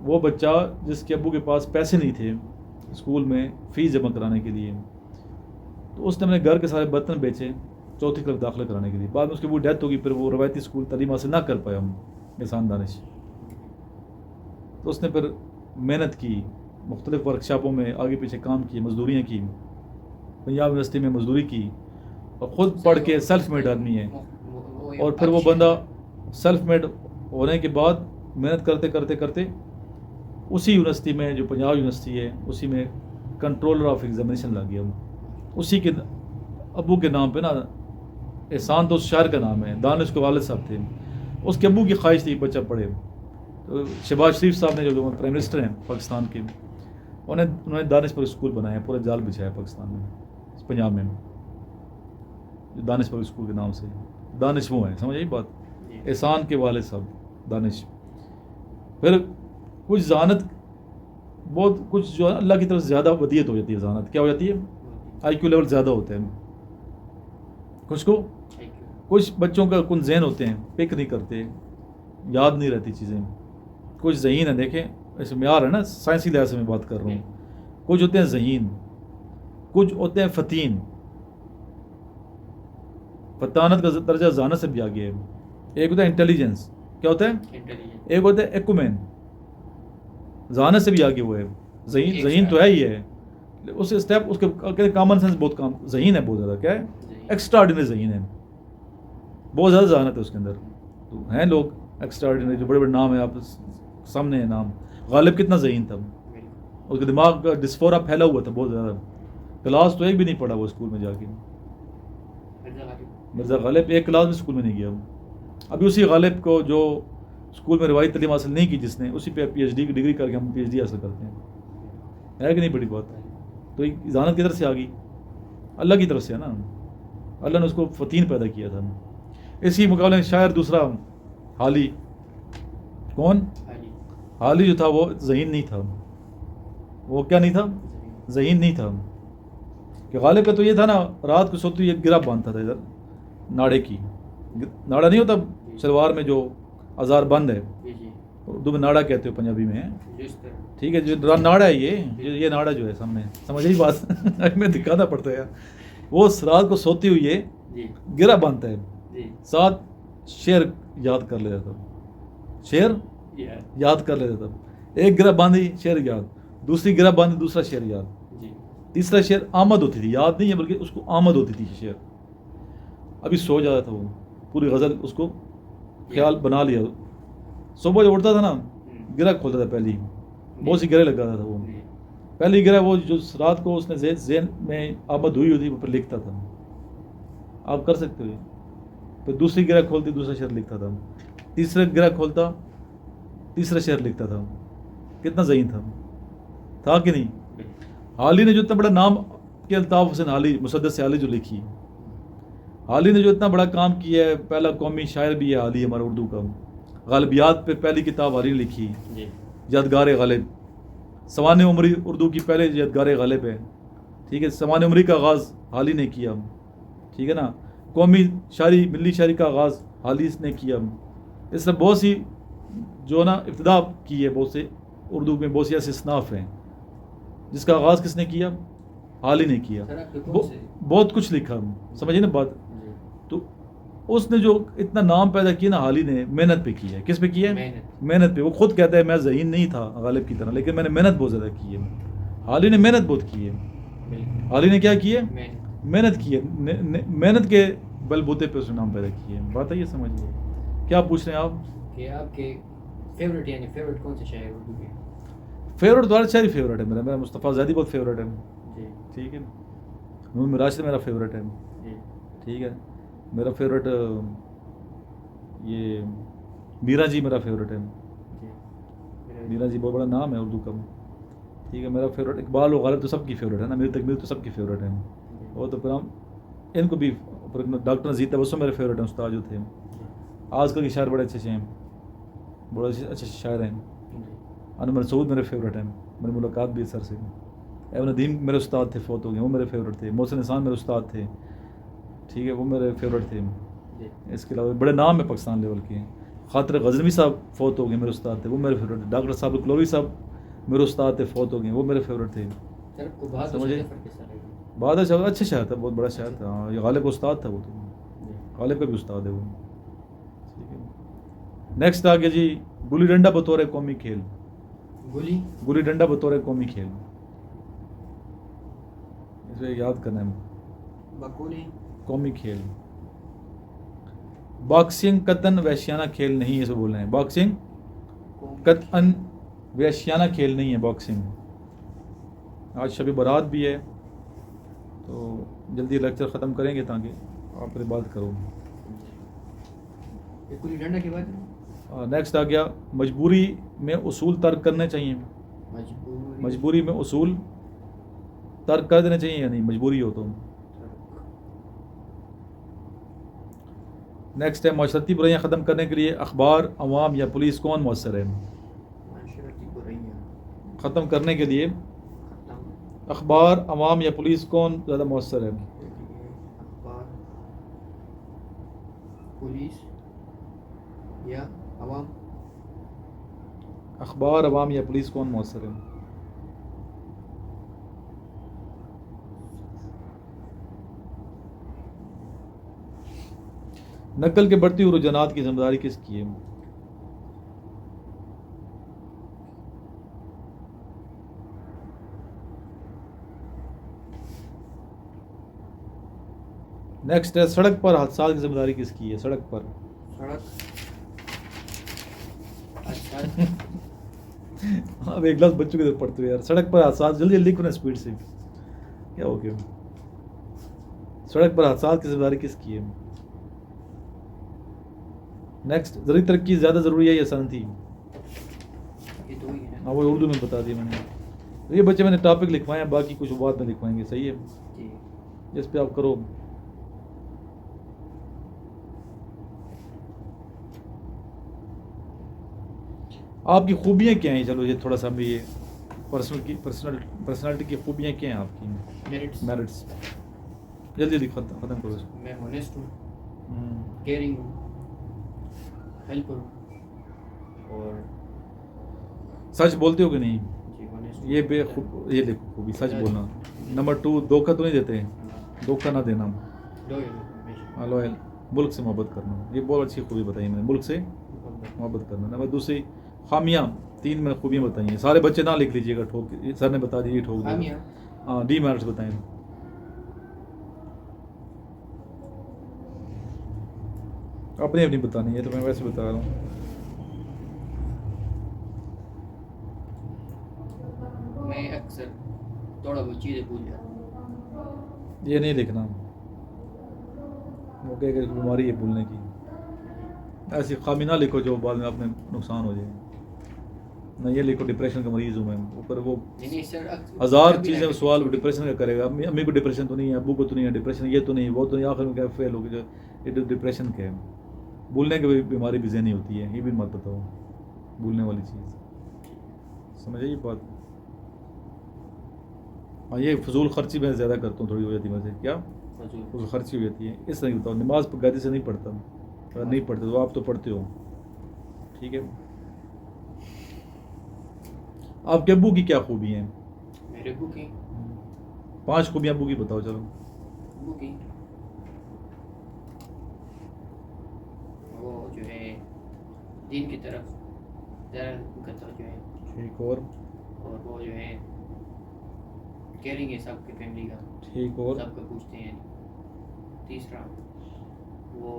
[SPEAKER 1] وہ بچہ جس کے ابو کے پاس پیسے نہیں تھے اسکول میں فیس جمع کرانے کے لیے, تو اس نے اپنے گھر کے سارے برتن بیچے چوتھی کلاس داخلہ کرانے کے لیے. بعد میں اس کی وہ ڈیتھ ہوگی, پھر وہ روایتی اسکول تعلیم حاصل نہ کر پایا احسان دانش. تو اس نے پھر محنت کی, مختلف ورکشاپوں میں آگے پیچھے کام کیے, مزدوریاں کی, پنجاب یونیورسٹی میں مزدوری کی, اور خود پڑھ کے سیلف میڈ آدمی ہے. اور پھر وہ بندہ سیلف میڈ ہونے کے بعد محنت کرتے کرتے کرتے اسی یونیورسٹی میں, جو پنجاب یونیورسٹی ہے, اسی میں کنٹرولر آف ایگزامینیشن لگ گیا. اسی کے ابو کے نام پہ نا, احسان تو اس شاعر کا نام ہے, دانش کے والد صاحب تھے, اس کے ابو کی خواہش تھی بچہ پڑھے. تو شہباز شریف صاحب نے, جو پرائم منسٹر ہیں پاکستان کے, انہوں نے دانش پر اسکول بنایا, پورا جال بچھایا پاکستان میں, پنجاب میں, دانش پر اسکول کے نام سے. دانش وہ ہیں, سمجھ آئی بات, احسان کے والد صاحب دانش. پھر کچھ ذہانت بہت کچھ جو ہے اللہ کی طرف زیادہ ودیت ہو جاتی ہے. ذہانت کیا ہو جاتی ہے, IQ لیول زیادہ ہوتے ہیں کچھ کو. کچھ بچوں کا کن ذہن ہوتے ہیں, پک نہیں کرتے, یاد نہیں رہتی چیزیں. کچھ ذہین ہیں, دیکھیں ایسے معیار ہے نا, سائنسی لحاظ سے میں بات کر رہا ہوں. کچھ ہوتے ہیں ذہین, کچھ ہوتے ہیں فتین. فتانت کا درجہ ذہانت سے بھی آگے ہے. ایک ہوتا ہے انٹیلیجنس, کیا ہوتا ہے, ایک ہوتا ہے ایکومین, ذہانت سے بھی آگے وہ ہے. ذہین تو ہے ہی ہے, اس اسٹیپ اس کے کامن سینس بہت کام, ذہین ہے بہت زیادہ. کیا ہے, ایکسٹرا آرڈینری ذہین ہے, بہت زیادہ ذہانت ہے اس کے اندر. تو ہیں لوگ ایکسٹرا آرڈینری, جو بڑے بڑے نام ہیں آپ سامنے ہیں نام. غالب کتنا ذہین تھا, اس کے دماغ کا ڈسفورا پھیلا ہوا تھا بہت زیادہ. کلاس تو ایک بھی نہیں پڑھا وہ اسکول میں جا کے. مرزا غالب ایک کلاس میں اسکول میں نہیں گیا. ابھی اسی غالب کو جو اسکول میں روایتی تعلیم حاصل نہیں کی جس نے, اسی پہ PhD کی ڈگری کر کے ہم PhD حاصل کرتے ہیں. ہے کہ نہیں بڑی بات ہے. تو ذہانت کی طرف سے آ گئی, اللہ کی طرف سے ہے نا. اللہ نے اس کو فتین پیدا کیا تھا. اسی مقابلے میں شاعر دوسرا حالی. کون؟ حالی جو تھا وہ ذہین نہیں تھا. وہ کیا نہیں تھا, ذہین نہیں تھا. کہ غالب کا تو یہ تھا نا, رات کو سوتے یہ گرا باندھتا تھا ادھر ناڑے کی. ناڑا نہیں ہوتا شلوار میں جو آزار بند ہے, اردو میں ناڑا کہتے ہو, پنجابی میں, ٹھیک ہے, جو ناڑا ہے یہ ناڑا جو ہے سامنے, سمجھ ہی بات, میں دکھانا پڑتا ہے یار. وہ رات کو سوتی ہوئی یہ گرا باندھتا ہے, ساتھ شعر یاد کر لیتا تھا. شعر یاد کر لیتا تھا. ایک گرا باندھی شعر یاد, دوسری گرا باندھی دوسرا شعر یاد, تیسرا شعر آمد ہوتی تھی, یاد نہیں ہے بلکہ اس کو آمد ہوتی تھی شعر. ابھی سو جاتا تھا وہ, پوری غزل اس کو خیال بنا لیا. صبح جب اٹھتا تھا نا, گرہ کھولتا تھا, پہلی بہت سی گرہ لگاتا تھا. وہ پہلی گرہ وہ جو رات کو اس نے ذہن میں آمد ہوئی ہوتی, وہ پھر لکھتا تھا. آپ کر سکتے ہو. پھر دوسری گرہ کھولتی, دوسرا شعر لکھتا تھا. تیسرا گرہ کھولتا, تیسرا شعر لکھتا تھا. کتنا ذہین تھا کہ نہیں. حالی نے جو اتنا بڑا نام کہ الطاف حسین حالی, مسدس حالی جو لکھی, حالی نے جو اتنا بڑا کام کیا ہے, پہلا قومی شاعر بھی ہے حالی ہمارا اردو کا. غالبیات پہ پہلی کتاب حالی نے لکھی, یادگار غالب. سوانح عمری اردو کی پہلے یادگار غالب ہے, ٹھیک ہے. سوانح عمری کا آغاز حالی نے کیا, ٹھیک ہے نا. قومی شاعری, ملی شاعری کا آغاز حالی نے کیا. اس طرح بہت سی جو نا ابتدا کی ہے, بہت سے اردو میں بہت سی ایسے اصناف ہیں جس کا آغاز کس نے کیا, حالی نے کیا. بہت کچھ لکھا, سمجھیے نا بات. تو اس نے جو اتنا نام پیدا کیا نا حالی نے, محنت پہ کی ہے. کس پہ کی ہے, محنت پہ. وہ خود کہتا ہے میں ذہین نہیں تھا غالب کی طرح, لیکن میں نے محنت بہت زیادہ کی ہے. حالی نے محنت بہت کی ہے. حالی نے کیا کی ہے, محنت کی ہے. محنت کے بل بوتے پہ اس نے نام پیدا کیے ہیں. بات ہے یہ سمجھیے. کیا پوچھ رہے ہیں آپ؟
[SPEAKER 2] کہ آپ کے فیوریٹ یعنی فیوریٹ کون سے شاعر اردو کے؟
[SPEAKER 1] فیوریٹ تو ہر شاعر فیوریٹ ہے میرا مصطفیٰ زیدی بہت فیوریٹ ہے.
[SPEAKER 2] جی
[SPEAKER 1] ٹھیک ہے. نون راشد میرا فیوریٹ ہے.
[SPEAKER 2] جی
[SPEAKER 1] ٹھیک ہے. میرا فیوریٹ یہ میرا جی میرا فیوریٹ ہے.
[SPEAKER 2] جی
[SPEAKER 1] میرا جی بہت بڑا نام ہے اردو کا. ٹھیک ہے. میرا فیوریٹ اقبال و غالب تو سب کی فیوریٹ ہے نا. میری تکمیل تو سب کی فیوریٹ ہے. اور تو پھر ہم ان کو بھی ڈاکٹر نزیر تبسم میرے فیوریٹ ہیں استاد جو تھے. آج کل کے شاعر بڑے اچھے ہیں, بڑے اچھے شاعر ہیں. انور سعود میرے فیوریٹ ہیں, میری ملاقات بھی سر سے. ابن ندیم میرے استاد تھے, فوت ہو گئے, وہ میرے فیوریٹ تھے. محسن احسان میرے استاد تھے. ٹھیک ہے, وہ میرے فیوریٹ تھے. اس کے علاوہ بڑے نام ہیں پاکستان لیول کے. خاطر غزنوی صاحب فوت ہو گئے, میرے استاد تھے, وہ میرے فیوریٹ تھے. ڈاکٹر صاحب کلوری صاحب میرے استاد تھے, فوت ہو گئے, وہ میرے فیوریٹ تھے. سمجھے بہادر شاعر اچھا شاعر تھا, بہت بڑا شاعر تھا. ہاں, یہ غالب کا استاد تھا. وہ تو غالب کا بھی استاد ہے وہ. ٹھیک ہے. نیکسٹ آ گیا جی گلی ڈنڈا بطور قومی کھیل. گلی ڈنڈا بطور قومی کھیل, اسے یاد کرنا ہے. قومی کھیل. باکسنگ قطعاً وحشیانہ کھیل نہیں ہے, اسے بول رہے ہیں. باکسنگ قطعاً وحشیانہ کھیل نہیں ہے. باکسنگ آج شب برات بھی ہے تو جلدی لیکچر ختم کریں گے تاکہ آپ پھر بات کرو. نیکسٹ آ گیا مجبوری میں اصول ترک کرنے چاہیے. مجبوری میں اصول ترک کر دینے چاہیے یا نہیں, مجبوری ہو تو. نیکسٹ ہے معاشرتی برائیاں ختم کرنے کے لیے اخبار, عوام یا پولیس کون مؤثر ہے؟ ختم کرنے کے لیے اخبار, عوام یا پولیس کون زیادہ مؤثر ہے؟
[SPEAKER 2] پولیس یا عوام.
[SPEAKER 1] اخبار, عوام یا پولیس کون مؤثر ہے؟ نقل کے بڑھتی ہوئی رجحانات کی ذمہ داری کس کی ہے؟ نیکسٹ ہے سڑک پر حادثات کی ذمہ داری کس کی ہے؟ سڑک پر اب ایک گلاس بچوں کی طرف پڑھتے ہوئے یار. سڑک پر حادثات, جلدی جلدی کرنا اسپیڈ سے. کیا ہو گیا؟ سڑک پر حادثات کی ذمہ داری کس کی ہے؟ نیکسٹ زرعی ترقی زیادہ ضروری ہے یا صنعتی؟ ہاں وہ اردو میں بتا دیا میں نے. یہ بچے میں نے ٹاپک لکھوائے ہیں, باقی کچھ بعد میں لکھوائیں گے. صحیح ہے, جس پہ آپ کرو. آپ کی خوبیاں کیا ہیں؟ چلو یہ تھوڑا سا بھی یہ پرسنالٹی کی خوبیاں کیا ہیں آپ کی؟ میرٹس جلدی جلدی ختم کرو.
[SPEAKER 2] میں ہونیسٹ ہوں, کیئرنگ ہوں, ہیلپر ہوں, اور
[SPEAKER 1] سچ بولتے ہو کہ نہیں؟ یہ یہ دیکھو خوبی, سچ بولنا. نمبر 2 دھوکہ تو نہیں دیتے, دھوکہ نہ دینا. لوئل, ملک سے محبت کرنا. یہ بہت اچھی خوبی بتائی میں نے, ملک سے محبت کرنا. نمبر 2 خامیاں 3 میں نے خوبیاں بتائی ہیں. سارے بچے نہ لکھ لیجیے گا, ٹھوک سر نے بتا دیجیے ٹھوک دیا. ہاں ڈی میرٹس بتائیں. اپنی اپنی بتانی ہے تو میں ویسے بتا رہا ہوں.
[SPEAKER 2] میں اکثر تھوڑا بہت چیزیں بھول جاتا ہوں.
[SPEAKER 1] یہ نہیں لکھنا, وہ کہ بیماری ہے بھولنے کی. ایسی خامی نہ لکھو جو بعد میں اپنے نقصان ہو جائے. نہ یہ لکھو ڈپریشن کا مریض ہوں میں. اوپر وہ 1000 چیزیں سوال ڈپریشن کا کرے گا. امی کو ڈپریشن تو نہیں ہے, ابو کو تو نہیں ہے ڈپریشن, یہ تو نہیں, وہ تو نہیں, آخر میں کیا فیل ہو گیا. یہ ڈپریشن کا ہے. بھولنے کی بیماری بھی ذہنی ہوتی ہے, یہ بھی مت بتاؤ. بھولنے والی چیز سمجھے یہ بات. ہاں یہ فضول خرچی میں زیادہ کرتا ہوں, تھوڑی ہو جاتی ہے مجھے. کیا فضول خرچی ہو جاتی ہے, اس طرح بتاؤ. نماز قاعدے سے نہیں پڑھتا, اگر نہیں پڑھتے تو آپ تو پڑھتے ہو. ٹھیک ہے. آپ کے ابو کی کیا خوبی ہیں؟
[SPEAKER 2] میرے ابو کی
[SPEAKER 1] 5 خوبیاں ابو کی بتاؤ. چلو
[SPEAKER 2] ابو کی وہ جو ہے دین کی طرف زیادہ جو ہے.
[SPEAKER 1] ٹھیک.
[SPEAKER 2] اور وہ جو ہے کیئرنگ ہے سب کے فیملی کا.
[SPEAKER 1] ٹھیک. اور
[SPEAKER 2] سب کو پوچھتے ہیں. تیسرا وہ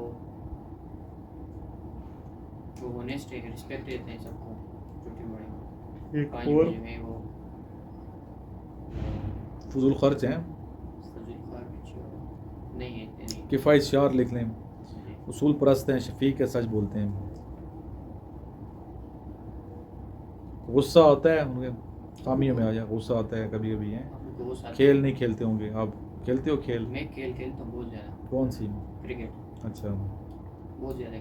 [SPEAKER 2] ہونیسٹ ہے, رسپیکٹ دیتے ہیں سب کو, چھوٹے بڑے.
[SPEAKER 1] ایک
[SPEAKER 2] پانچ
[SPEAKER 1] اور
[SPEAKER 2] جو ہے وہ
[SPEAKER 1] فضول خرچ ہیں,
[SPEAKER 2] فضول خرچ نہیں ہے, اتنے نہیں.
[SPEAKER 1] کفایت شعار لکھ لیں, اصول پرست ہیں, شفیق ہے, سچ بولتے ہیں. غصہ آتا ہے ان کے خامیوں میں آ جائے, غصہ آتا ہے کبھی کبھی ہیں. کھیل نہیں کھیلتے ہوں گے آپ, کھیلتے ہو کھیل؟
[SPEAKER 2] میں کھیل کھیلتا ہوں بہت زیادہ.
[SPEAKER 1] کون سی؟
[SPEAKER 2] کرکٹ.
[SPEAKER 1] اچھا,
[SPEAKER 2] بہت زیادہ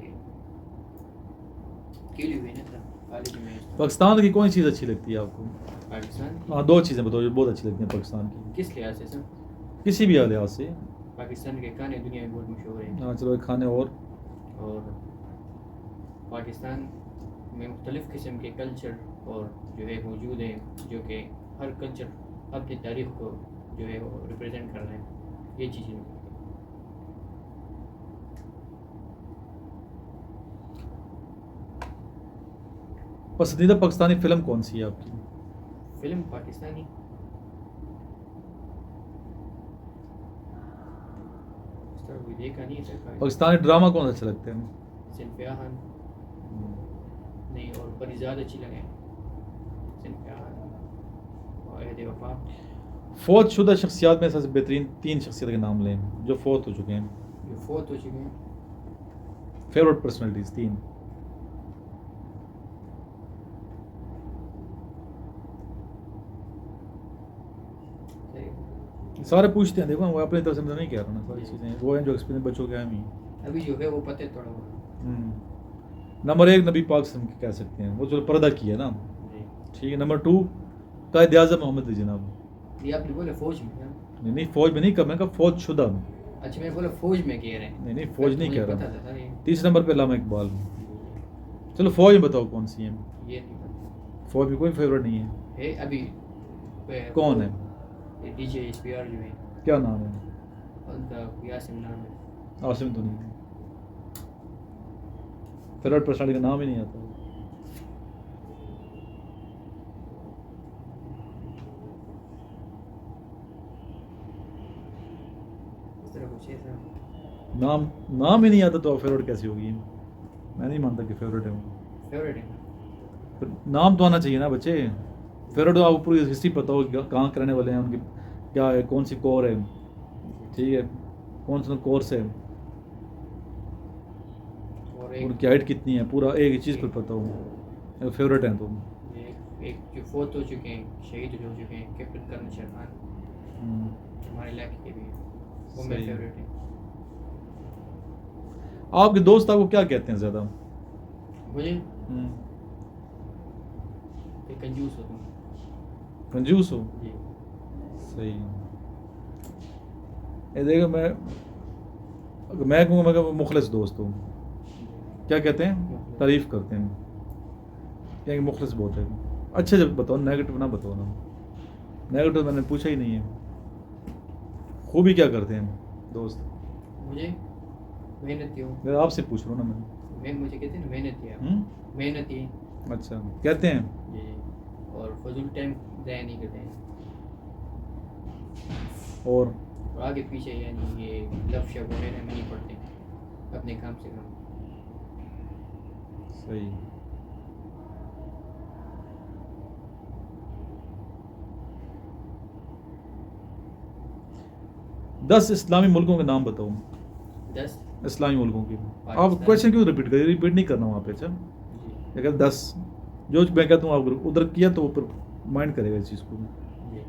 [SPEAKER 2] کھیلی ہوئی نا سر کالج میں.
[SPEAKER 1] پاکستان کی کون چیز اچھی لگتی ہے آپ کو؟
[SPEAKER 2] پاکستان
[SPEAKER 1] ہاں 2 چیزیں بتاؤ جو بہت اچھی لگتی ہیں پاکستان کی.
[SPEAKER 2] کس لحاظ سے سر؟
[SPEAKER 1] کسی بھی لحاظ سے.
[SPEAKER 2] پاکستان کے کھانے دنیا میں بہت مشہور ہیں.
[SPEAKER 1] ہاں چلو, کھانے.
[SPEAKER 2] اور پاکستان میں مختلف قسم کے کلچر اور جو ہے موجود ہیں, جو کہ ہر کلچر اپنی تاریخ کو جو ہے وہ ریپرزینٹ کر رہے ہیں. یہ چیزیں
[SPEAKER 1] پسندیدہ پاکستانی فلم کون سی ہے آپ کی؟
[SPEAKER 2] فلم پاکستانی اس طرح کوئی دیکھا نہیں ہے.
[SPEAKER 1] پاکستانی ڈرامہ کون اچھا لگتا ہے؟
[SPEAKER 2] سنفیاہن نہیں, اور بڑی زیادہ اچھی لگے سنفیاہن اور عہد وفا.
[SPEAKER 1] فوت شدہ شخصیات میں سب سے بہترین 3 شخصیت کے نام لیں جو فوت ہو چکے ہیں.
[SPEAKER 2] جو فوت ہو چکے ہیں.
[SPEAKER 1] Favourite personalities 3. سارے پوچھتے ہیں, دیکھو وہ اپنی طرف سے نہیں کہہ رہا نا, ساری چیزیں وہ ہیں جو ایکسپیرینس بچوں کے ہیں.
[SPEAKER 2] ابھی جو ہے وہ پتہ تھوڑا بہت.
[SPEAKER 1] نمبر 1 نبی پاک صلی اللہ علیہ وسلم کہہ سکتے ہیں, وہ جو پردہ کیا ہے نا, ٹھیک ہے. نمبر 2 قائد اعظم محمد علی جناب.
[SPEAKER 2] یہ آپ نے بولا فوج میں؟
[SPEAKER 1] نہیں فوج میں نہیں کہا, میں کہا فوج شدہ میں.
[SPEAKER 2] اچھا میں بولا فوج میں کہہ رہے ہیں. نہیں
[SPEAKER 1] فوج نہیں کہہ رہا. 3 نمبر پہ علامہ اقبال. چلو فوج میں بتاؤ کون سی ہیں؟
[SPEAKER 2] یہ نہیں,
[SPEAKER 1] فوج میں کوئی فیوریٹ نہیں
[SPEAKER 2] ہے. ابھی
[SPEAKER 1] کون ہے؟
[SPEAKER 2] D J S P R جو ہے.
[SPEAKER 1] کیا نام ہے
[SPEAKER 2] ان کا؟ یاسم نام ہے.
[SPEAKER 1] عاصم تو نہیں, فیوریٹ پرسنالٹی کا نام ہی نہیں آتا. نام ہی نہیں آتا تو فیوریٹ کیسی ہوگی؟ میں نہیں مانتا کہ فیوریٹ ہے.
[SPEAKER 2] فیوریٹ ہے
[SPEAKER 1] نام تو آنا چاہیے نا بچے. فیوریٹ تو آپ کو پوری ہسٹری پتہ ہو کہاں کرنے والے ہیں, ان کی کیا ہے, کون سی کور ہے, ٹھیک ہے, کون سا کورس ہے, ان کی ہائٹ کتنی ہے, پورا ایک چیز پر پتہ ہو. فیوریٹ ہیں تو
[SPEAKER 2] ایک جو فوت ہو چکے ہیں, شہید ہو چکے ہیں, کیپٹن کرن شرمان ہمارے علاقے کے بھی, وہ میرے فیوریٹ ہیں.
[SPEAKER 1] آپ کے دوست آپ کو کیا کہتے ہیں زیادہ؟
[SPEAKER 2] مجھے کنجوس ہو.
[SPEAKER 1] کنجوس ہو؟
[SPEAKER 2] جی
[SPEAKER 1] صحیح. یہ دیکھو میں کہوں گا میں مخلص دوست ہوں. کیا کہتے ہیں؟ تعریف کرتے ہیں کہ مخلص بہت ہے. اچھا جب بتاؤ, نیگیٹو نہ بتاؤ نا. نیگیٹو میں نے پوچھا ہی نہیں ہے. خوبی کیا کرتے ہیں دوست؟
[SPEAKER 2] مجھے محنتی ہوں.
[SPEAKER 1] میں آپ سے پوچھ رہا ہوں نا.
[SPEAKER 2] میں مجھے کہتے ہیں نا محنتی ہے. محنتی.
[SPEAKER 1] اچھا کہتے ہیں.
[SPEAKER 2] جی, اور فضول ٹائم ضائع نہیں کرتے ہیں.
[SPEAKER 1] اور
[SPEAKER 2] آگے پیچھے یعنی یہ لفظ وغیرہ میں نہیں پڑھتے, اپنے کام سے کام.
[SPEAKER 1] صحیح. دس اسلامی ملکوں کے نام بتاؤ.
[SPEAKER 2] 10
[SPEAKER 1] اسلامی ملکوں کے. آپ کویشچن کیوں ریپیٹ کریں؟ ریپیٹ نہیں کرنا وہاں پہ. اچھا اگر 10 جو میں کہتا ہوں آپ ادھر کیا تو اوپر مائنڈ کرے گا اس چیز کو,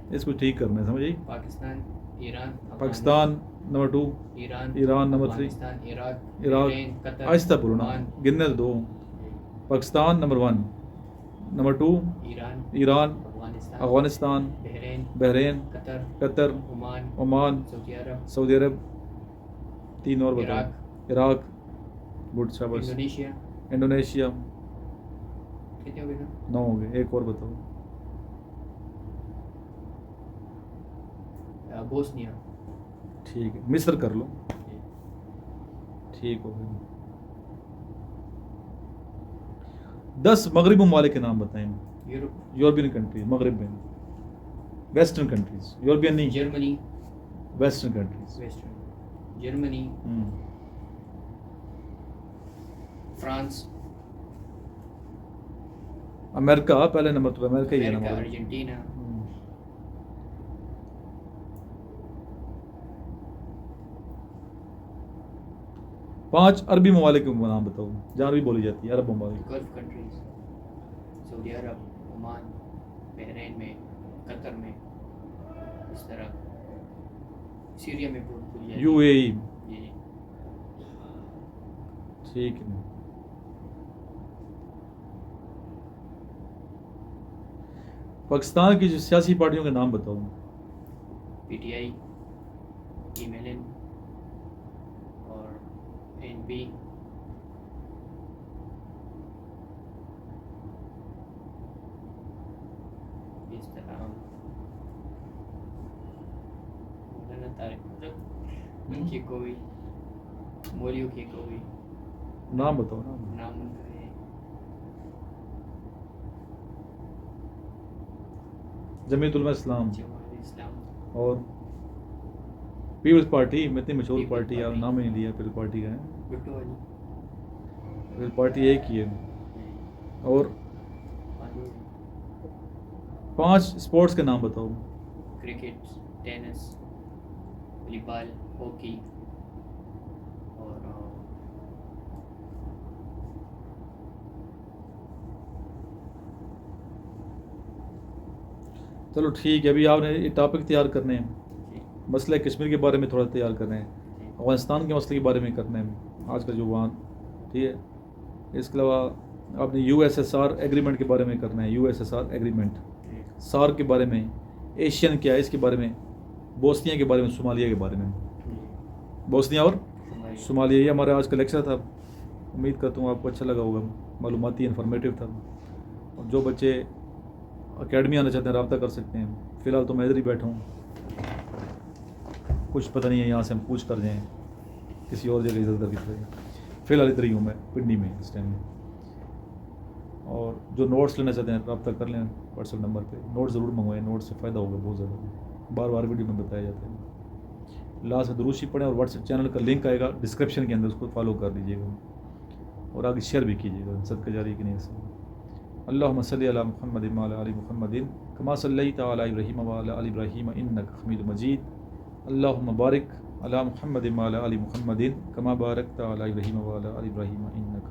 [SPEAKER 1] اس کو ٹھیک کرنا ہے, سمجھیے.
[SPEAKER 2] Pakistan, Iran.
[SPEAKER 1] Pakistan number 2, Iran number 3, Iraq. آہستہ بولو نا, گننے 2. Pakistan number 1, number 2 Iran, Afghanistan, Bahrain, Qatar, Oman, Saudi Arabia. 3 اور بتاؤ. عراق. گڈ شاباش. انڈونیشیا.
[SPEAKER 2] کتنے ہو گئے؟
[SPEAKER 1] 9 ہو گئے. ایک اور بتاؤ.
[SPEAKER 2] بوسنیا.
[SPEAKER 1] ٹھیک ہے, مصر کر لو. ٹھیک ہو گیا. 10 مغربی ممالک کے نام بتائیں. یورپین کنٹریز, مغرب میں. ویسٹرن کنٹریز, یورپین نہیں.
[SPEAKER 2] Germany.
[SPEAKER 1] Western countries.
[SPEAKER 2] Germany, France,
[SPEAKER 1] امریکہ پہلے نمبر تو امریکہ ہی ہے
[SPEAKER 2] امریکہ,
[SPEAKER 1] نا.
[SPEAKER 2] ارجنٹینا.
[SPEAKER 1] پانچ عربی ممالک کے نام بتاؤ جہاں بھی بولی جاتی ہے عرب ممالک.
[SPEAKER 2] گلف کنٹریز, سعودی عرب, عمان, بحرین میں, قطر میں, اس طرح. سیریا میں بہت بولی جاتی ہے.
[SPEAKER 1] یو اے ای.
[SPEAKER 2] جی جی.
[SPEAKER 1] ٹھیک ہے. پاکستان کی جو سیاسی پارٹیوں کے نام بتاؤ.
[SPEAKER 2] P T I, M L N اور این پی. اس طرح مولانا طارق کی کوئی, مولیوں کی کوئی
[SPEAKER 1] نام بتاؤ.
[SPEAKER 2] نام ان کا ہے.
[SPEAKER 1] جمعیت علماء اسلام
[SPEAKER 2] جماعت اسلام
[SPEAKER 1] اور پیپلز پارٹی میں اتنی مشہور
[SPEAKER 2] People's
[SPEAKER 1] پارٹی ہے,
[SPEAKER 2] Party.
[SPEAKER 1] نام ہی نہیں لیا. پیپلز پارٹی کا ہے,
[SPEAKER 2] بھٹو والی.
[SPEAKER 1] پیپلز پارٹی ایک ہی ہے. اور 5 اسپورٹس کے نام بتاؤ.
[SPEAKER 2] کرکٹ, ٹینس, والی بال, ہاکی اور
[SPEAKER 1] چلو ٹھیک ہے. ابھی آپ نے یہ ٹاپک تیار کرنے ہیں, مسئلہ کشمیر کے بارے میں تھوڑا تیار کرنا ہے, افغانستان کے مسئلے کے بارے میں کرنا ہے آج کا جو وہاں, ٹھیک ہے. اس کے علاوہ آپ نے U S S R agreement کے بارے میں کرنا ہے. U S S R agreement, سار کے بارے میں, ایشین کیا ہے اس کے بارے میں, بوسنیا کے بارے میں, صومالیہ کے بارے میں. بوسنیا اور صومالیہ, یہ ہمارا آج کا لیکچر تھا. امید کرتا ہوں آپ کو اچھا لگا ہوگا, معلوماتی انفارمیٹیو تھا. اور جو بچے اکیڈمی آنا چاہتے ہیں رابطہ کر سکتے ہیں. فی الحال تو میں ادھر ہی بیٹھا ہوں, کچھ پتہ نہیں ہے, یہاں سے ہم پوچھ کر جائیں کسی اور جگہ ادھر کی طرح. فی الحال ادھر ہی ہوں میں پنڈی میں اس ٹائم میں. اور جو نوٹس لینا چاہتے ہیں رابطہ کر لیں واٹس ایپ نمبر پہ. نوٹس ضرور منگوائیں, نوٹس سے فائدہ ہوگا بہت زیادہ, بار بار ویڈیو میں بتایا جاتا ہے. لاسٹ میں دروشی پڑھیں, اور واٹس ایپ چینل کا لنک آئے گا ڈسکرپشن کے اندر, اس کو فالو کر دیجیے گا اور آگے شیئر بھی کیجیے گا. صدقہ جاری کی نہیں سے. اللہم صلی علی محمد وعلی آل محمد کما صلیت علی ابراہیم وعلی آل ابراہیم انک حمید مجید. اللہم بارک علی محمد وعلی آل محمد کما بارکت علی ابراہیم وعلی آل ابراہیم انک